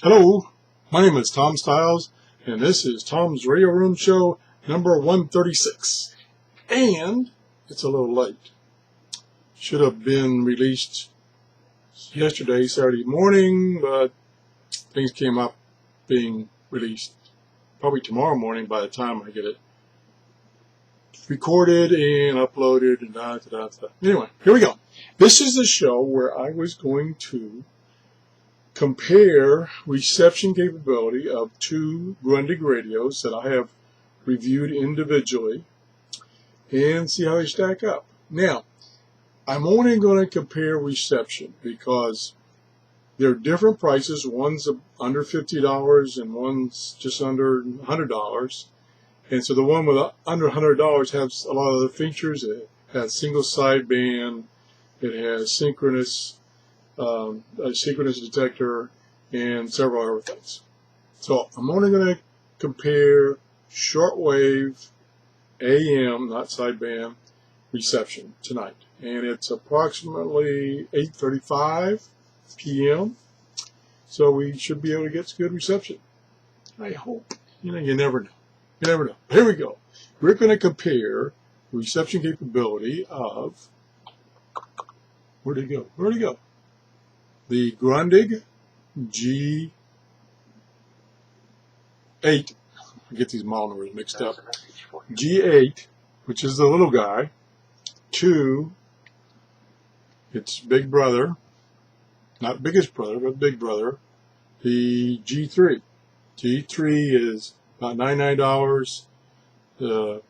Hello, my name is Tom Stiles, and this is Tom's Radio Room Show number 136. And it's a little late. Should have been released yesterday, Saturday morning, but things came up being released probably tomorrow morning by the time I get it recorded and uploaded and Anyway, here we go. This is the show where I was going to compare reception capability of two Grundig radios that I have reviewed individually and see how they stack up. Now, I'm only going to compare reception because they're different prices. One's under $50 and one's just under $100. And so the one with under $100 has a lot of other features. It has single sideband, it has a synchronous detector, and several other things. So I'm only going to compare shortwave AM, not sideband, reception tonight. And it's approximately 8:35 p.m. So we should be able to get good reception. I hope. You never know. You never know. Here we go. We're going to compare reception capability of, where'd it go? The Grundig G8, I get these model numbers mixed up, G8, which is the little guy, to its big brother, not biggest brother, but big brother, the G3. G3 is about $99. The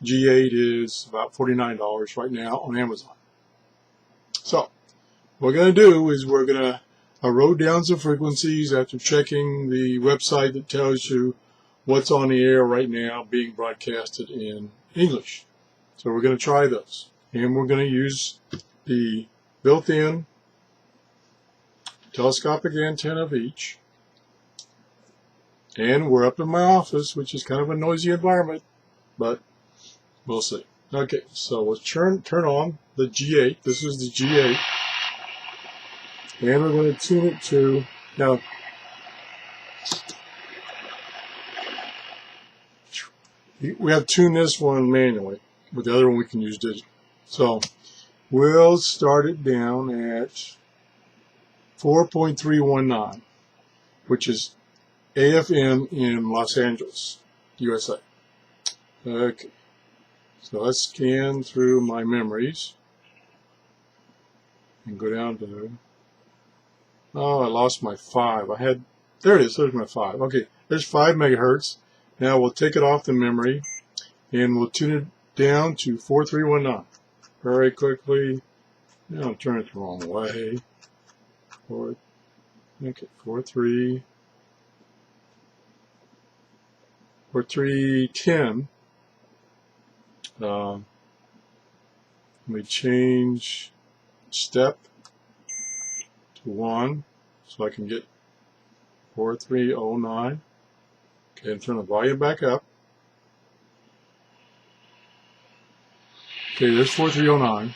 G8 is about $49 right now on Amazon. So, what we're going to do is we're going to wrote down some frequencies after checking the website that tells you what's on the air right now being broadcasted in English. So we're going to try those. And we're going to use the built-in telescopic antenna of each. And we're up in my office, which is kind of a noisy environment, but we'll see. Okay, so let's turn on the G8. This is the G8. And we're going to tune it to, now, we have tuned this one manually, but the other one we can use digital. So we'll start it down at 4.319, which is AFM in Los Angeles, USA. Okay, so let's scan through my memories and go down to, oh, I lost my 5. There it is, there's my 5. Okay, there's 5 megahertz. Now we'll take it off the memory and we'll tune it down to 4319. Very quickly. Now I'll turn it the wrong way. 4310. Let me change step to 1 so I can get 4309. Okay, and turn the volume back up. Okay, there's 4309.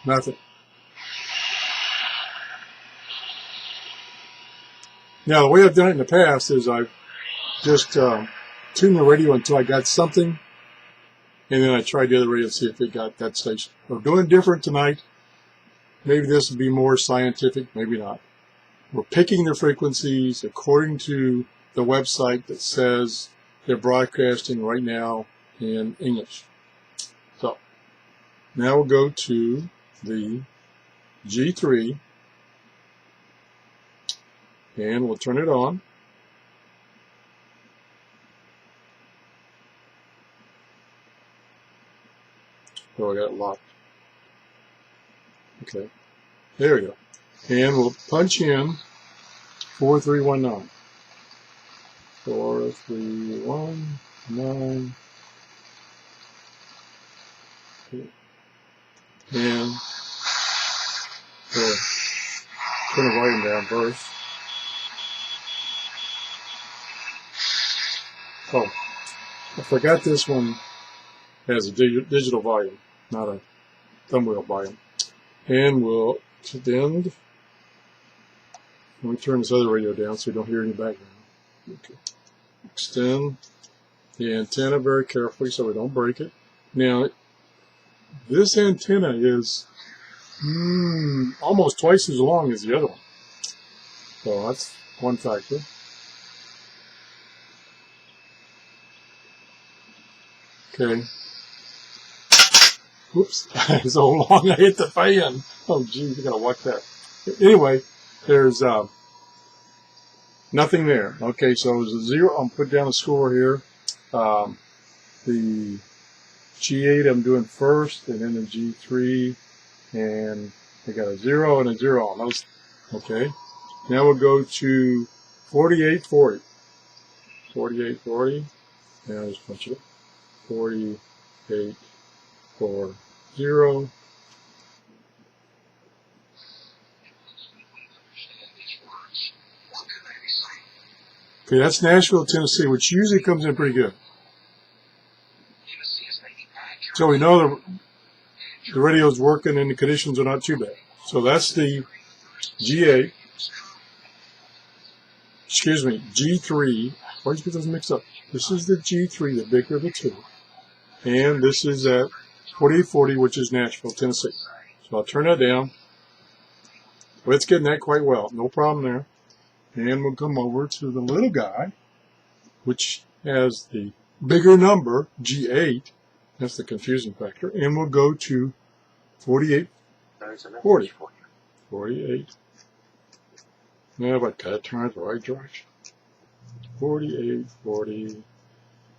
Nothing. Now, the way I've done it in the past is I've just tuned the radio until I got something, and then I tried the other radio to see if it got that station. We're doing different tonight. Maybe this will be more scientific, maybe not. We're picking the frequencies according to the website that says they're broadcasting right now in English. So, now we'll go to the G3 and we'll turn it on. Oh, I got it locked. Okay, there we go. And we'll punch in 4319. 4319. Okay. And turn the volume down first. Oh, I forgot this one has a digital volume, not a thumb wheel volume. And we'll extend Let me turn this other radio down so you don't hear any background. Okay. Extend the antenna very carefully so we don't break it. Now, this antenna is almost twice as long as the other one. So that's one factor. Okay. Whoops. So long I hit the fan. Oh, geez, you gotta watch that. Anyway, there's nothing there. Okay, so there's a 0. I'll put down a score here. The G8 I'm doing first, and then the G3, and I got a 0 and a 0 on those. Okay. Now we'll go to 4840. 4840. Now just punch it. 4840. Okay, that's Nashville, Tennessee, which usually comes in pretty good. So we know the radio's working and the conditions are not too bad. So that's the G8. Excuse me, G3. Why did you get those mixed up? This is the G3, the bigger of the two. And this is at 4840, which is Nashville, Tennessee. So I'll turn that down. Well, it's getting that quite well. No problem there. And we'll come over to the little guy, which has the bigger number, G8. That's the confusing factor. And we'll go to 4840. 48. Now if I gotta turn it the right direction. 4840.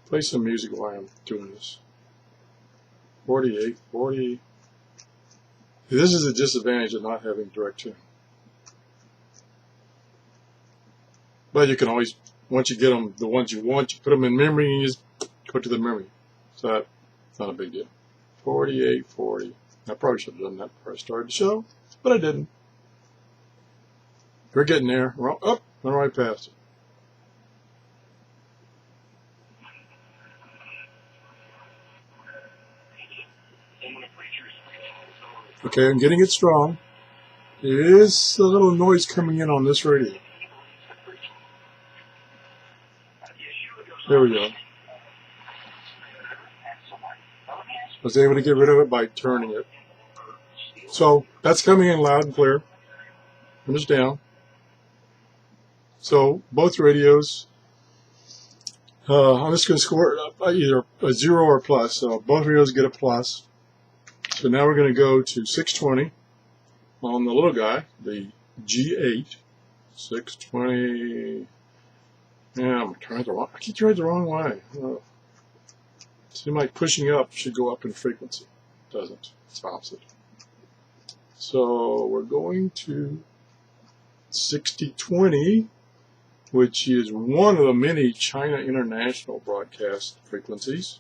Play some music while I'm doing this. 4840. This is a disadvantage of not having direct tuning. But you can always, once you get them, the ones you want, you put them in memory and you just go to the memory. So that's not a big deal. 4840. I probably should have done that before I started the show, but I didn't. We're getting there. We're up, went right past it. Okay, I'm getting it strong. There is a little noise coming in on this radio. There we go. I was able to get rid of it by turning it. So that's coming in loud and clear. Turn this down. So both radios, I'm just going to score either a 0 or a plus. So both radios get a plus. So now we're going to go to 620 on the little guy, the G8. 620. Yeah, I'm trying the wrong. I keep trying the wrong way. Seems like pushing up should go up in frequency. It doesn't. It's opposite. So we're going to 6020, which is one of the many China International broadcast frequencies.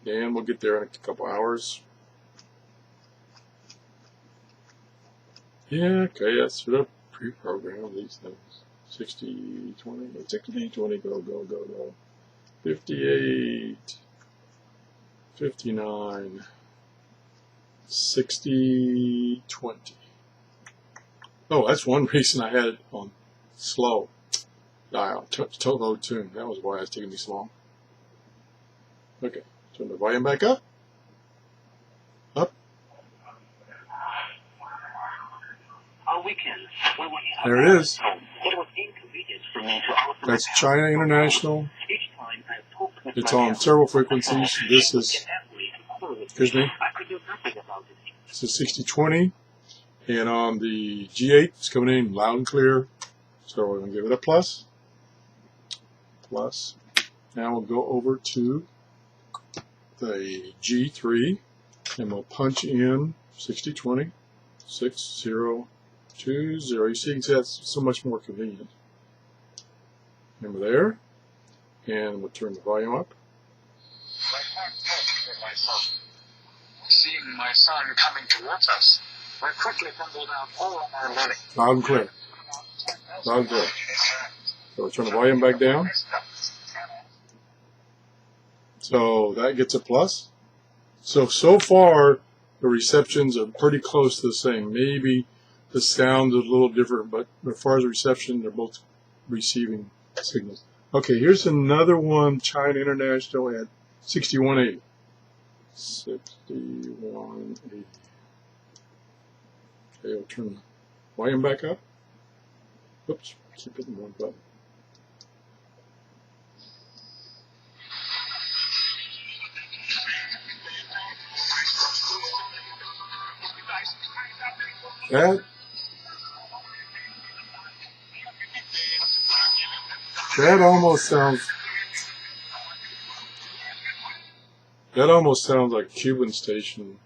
And we'll get there in a couple hours. Yeah, okay, that's sort of pre-programmed these things. 6020, 6020, go. 58, 59, 6020. Oh, that's one reason I had it on slow dial, low tune. That was why it's taking me so long. Okay, turn the volume back up. Up. There it is. That's China International. It's on several frequencies. This is, excuse me, this is 6020. And on the G8, it's coming in loud and clear. So we're going to give it a plus. Plus. Now we'll go over to the G3 and we'll punch in 6020, 6020. You see, that's so much more convenient. Remember there. And we'll turn the volume up. Seeing my son coming towards us, we quickly bundled out all of our money. Loud and clear. Loud and clear. So we'll turn the volume back down. So that gets a plus. So far, the receptions are pretty close to the same. Maybe the sound is a little different, but as far as reception, they're both receiving signals. Okay, here's another one, China International at 6180. 6180. Okay, I'll turn the volume back up. Oops, keep hitting one button. That almost sounds like a Cuban station,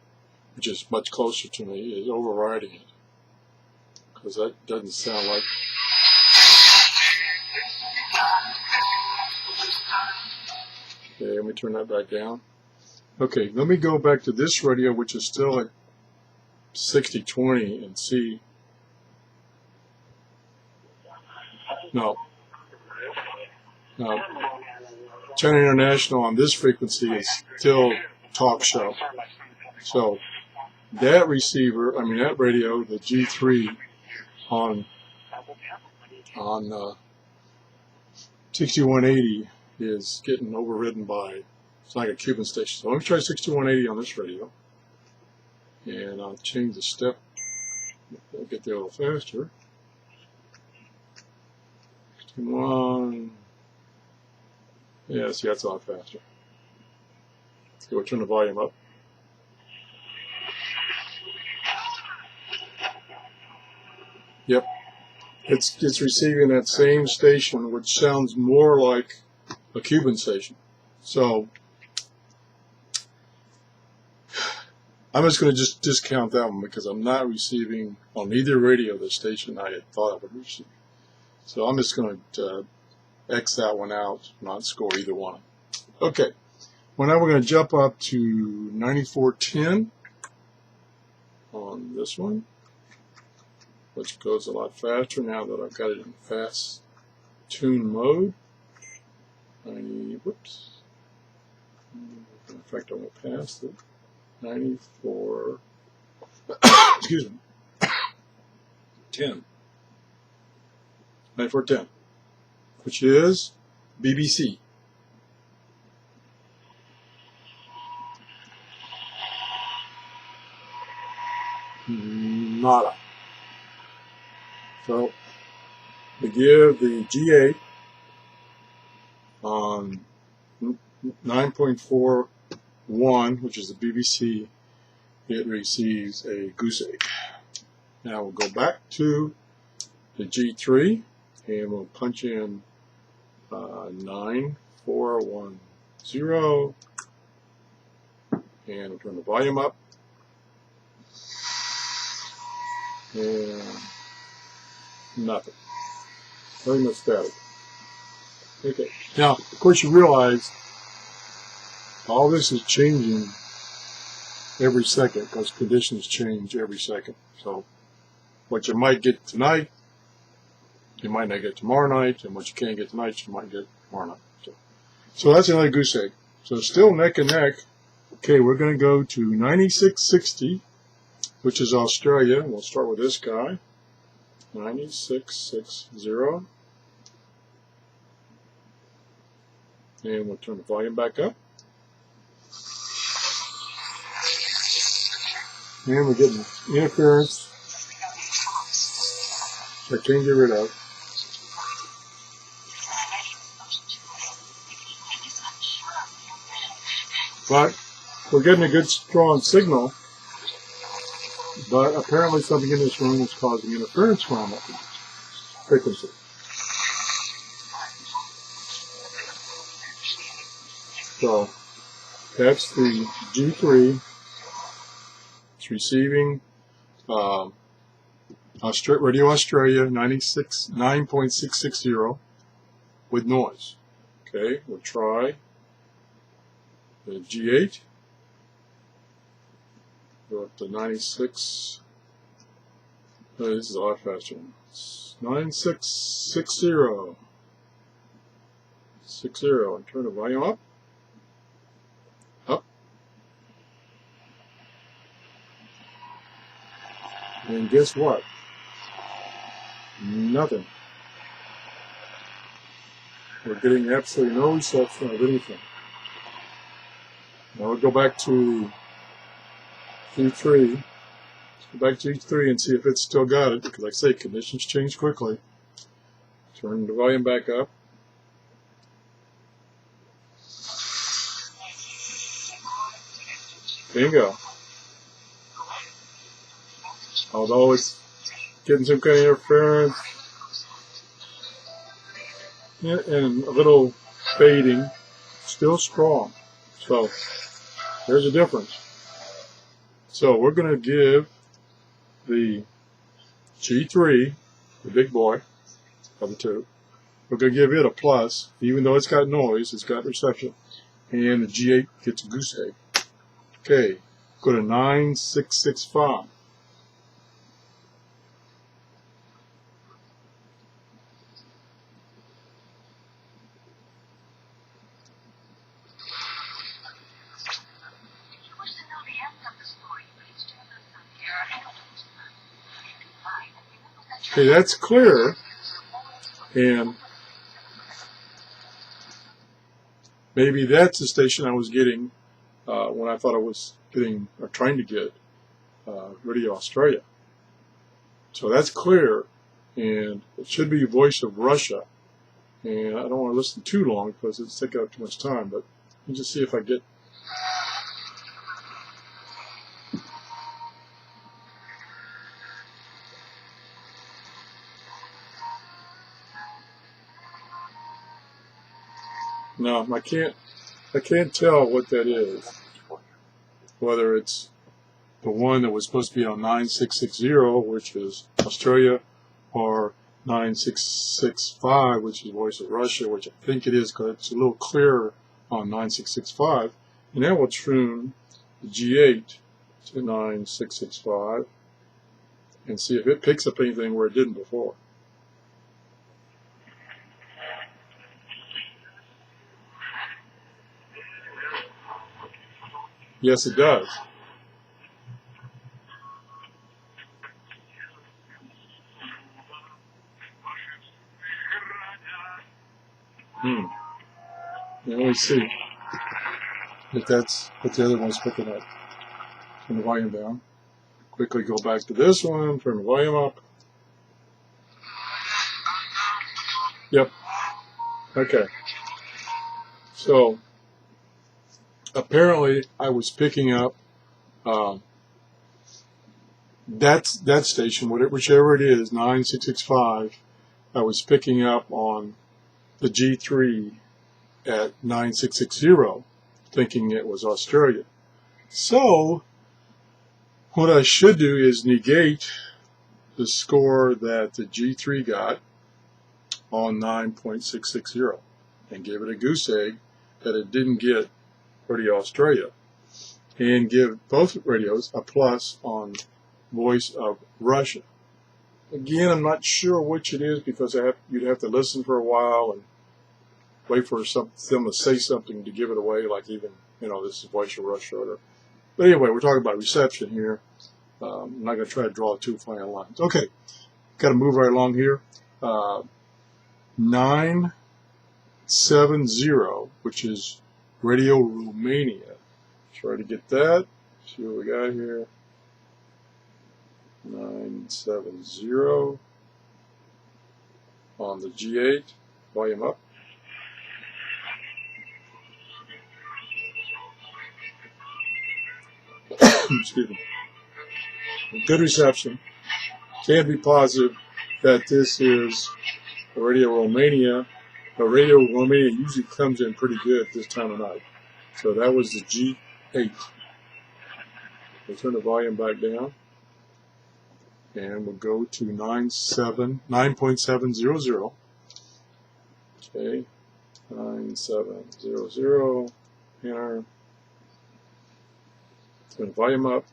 which is much closer to me, is overriding it. Because that doesn't sound like. Okay, let me turn that back down. Okay, let me go back to this radio, which is still at 6020, and see. No. China International on this frequency is still talk show. So that receiver, that radio, the G3 on 6180 is getting overridden by, it's like a Cuban station. So let me try 6180 on this radio. And I'll change the step. I'll get there a little faster. 61. Yeah, see, that's a lot faster. Let's go turn the volume up. Yep. It's receiving that same station, which sounds more like a Cuban station. So I'm just going to discount that one because I'm not receiving on either radio the station I had thought I would receive. So I'm just going to X that one out, not score either one. Okay. Well, now we're going to jump up to 9410 on this one, which goes a lot faster now that I've got it in fast tune mode. Whoops. In fact, I went past it. 94. Excuse me. 10. 9410, which is BBC. Nada. So we give the G8 on 9.41, which is the BBC, it receives a goose egg. Now we'll go back to the G3 and we'll punch in 9410 and we'll turn the volume up. And nothing. Very much static. Okay. Now, of course, you realize all this is changing every second because conditions change every second. So, what you might get tonight, you might not get tomorrow night, and what you can't get tonight, you might get tomorrow night. So that's another goose egg. So, still neck and neck. Okay, we're going to go to 9660. Which is Australia. We'll start with this guy, 9660. And we'll turn the volume back up. And we're getting interference, which I can't get rid of. But we're getting a good strong signal. But apparently something in this room is causing interference from it. Frequency. So that's the G3. It's receiving Radio Australia 9.660 with noise. Okay, we'll try the G8. Go up to 96. This is a lot faster. 9660. 60, and turn the volume up. Up. And guess what? nothing. We're getting absolutely no reception of anything. Now we'll go back to G3. Let's go back to G3 and see if it's still got it, because like I say, conditions change quickly. Turn the volume back up. Bingo. Although it's getting some kind of interference and a little fading, still strong. So there's a difference. So we're going to give the G3, the big boy of the two, we're going to give it a plus, even though it's got noise, it's got reception, and the G8 gets a goose egg. Okay, go to 9665. Okay, that's clear, and maybe that's the station I was getting when I thought I was getting or trying to get Radio Australia. So that's clear, and it should be Voice of Russia. And I don't want to listen too long because it's taking up too much time, but let me just see if I get. No, I can't tell what that is. Whether it's the one that was supposed to be on 9660, which is Australia, or 9665, which is Voice of Russia, which I think it is because it's a little clearer on 9665. And that will tune the G8 to 9665 and see if it picks up anything where it didn't before. Yes, it does. Now let me see if that's what the other one's picking up. Turn the volume down. Quickly go back to this one, turn the volume up. Yep. Okay. So apparently I was picking up that station, whichever it is, 9665, I was picking up on the G3 at 9660, thinking it was Australia. So what I should do is negate the score that the G3 got on 9.660 and give it a goose egg that it didn't get Radio Australia, and give both radios a plus on Voice of Russia. Again, I'm not sure which it is because you'd have to listen for a while and wait for them to say something to give it away, like even, this is Voice of Russia. But anyway, we're talking about reception here. I'm not going to try to draw two fine lines. Okay, got to move right along here. 970, which is Radio Romania. Try to get that. See what we got here. 970 on the G8. Volume up. Excuse me. Good reception. Can't be positive that this is Radio Romania. But Radio Romania usually comes in pretty good this time of night. So that was the G8. We'll turn the volume back down. And we'll go to 9.700. Okay. 9700. Enter. Turn the volume up.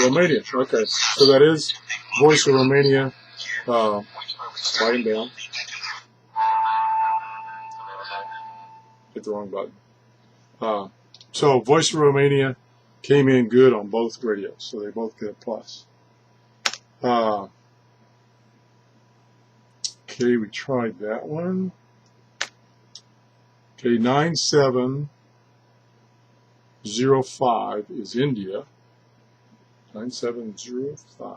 Romania. Okay. So that is Voice of Romania. Volume down. the wrong button. So Voice of Romania came in good on both radios, so they both get a plus. Okay, we tried that one. Okay, 9705 is India. 9705.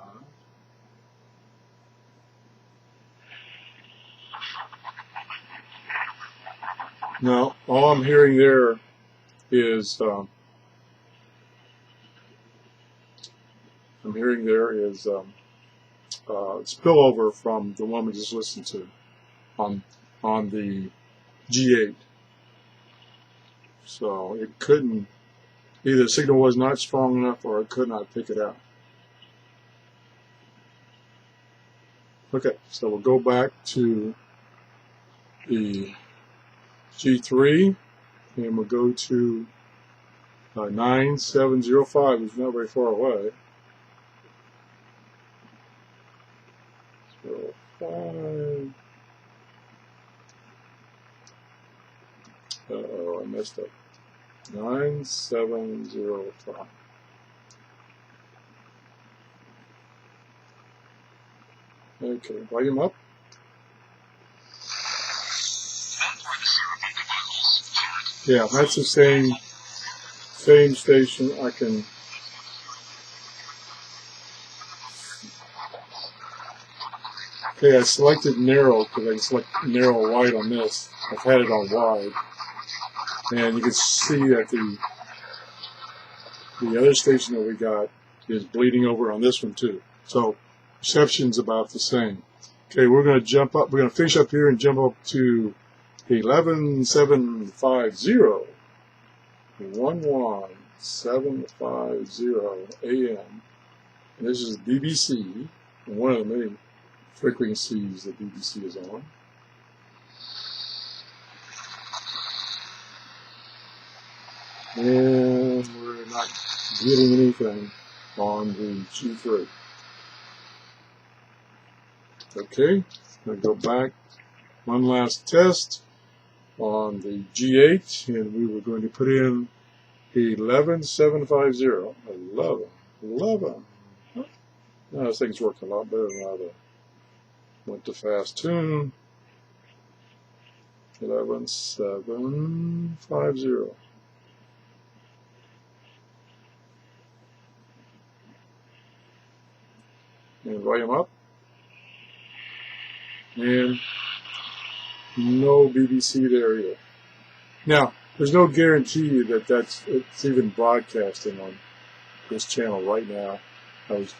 Now, all I'm hearing there is spillover from the one we just listened to on the G8. So it couldn't, either the signal was not strong enough or it could not pick it out. Okay, so we'll go back to the G3 and we'll go to 9705, which is not very far away. 05. Uh-oh, I messed up. 9705. Okay, volume up. Yeah, that's the same station. I can. Okay, I selected narrow because I can select narrow or wide on this. I've had it on wide. And you can see that the other station that we got is bleeding over on this one too. So reception's about the same. Okay, we're going to jump up. We're going to finish up here and jump up to 11750. 11750 AM. And this is BBC, and one of the many frequencies that BBC is on. And we're not getting anything on the G3. Okay, I'm going to go back one last test on the G8, and we were going to put in 11750. 11. Now this thing's working a lot better than I thought. Went to fast tune. 11750. And volume up. And no BBC there either. Now, there's no guarantee that it's even broadcasting on this channel right now. I was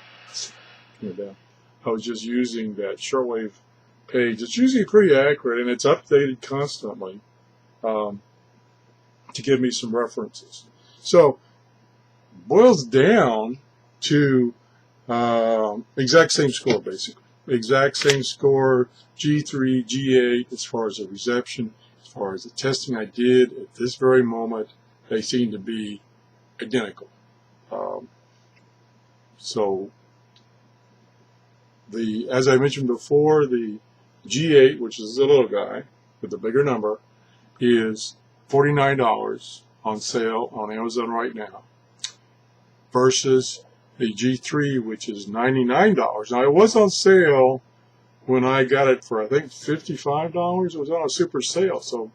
just using that shortwave page. It's usually pretty accurate, and it's updated constantly to give me some references. So, boils down to exact same score, basically. Exact same score, G3, G8, as far as the reception, as far as the testing I did at this very moment, they seem to be identical. So, as I mentioned before, the G8, which is the little guy with the bigger number, is $49 on sale on Amazon right now, versus the G3, which is $99. Now, it was on sale when I got it for, I think, $55. It was on a super sale, so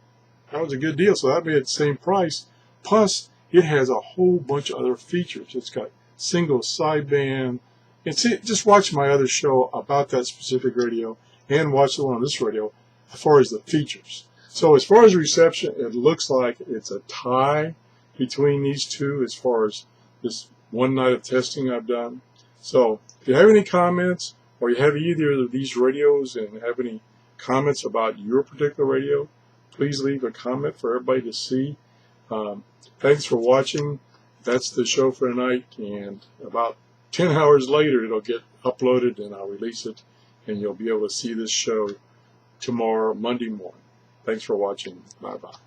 that was a good deal. So that made it the same price. Plus, it has a whole bunch of other features. It's got single sideband. And see, just watch my other show about that specific radio and watch the one on this radio as far as the features. So as far as reception, it looks like it's a tie between these two as far as this one night of testing I've done. So if you have any comments, or you have either of these radios and have any comments about your particular radio, please leave a comment for everybody to see. Thanks for watching. That's the show for tonight, and about 10 hours later it'll get uploaded and I'll release it, and you'll be able to see this show tomorrow, Monday morning. Thanks for watching. Bye-bye.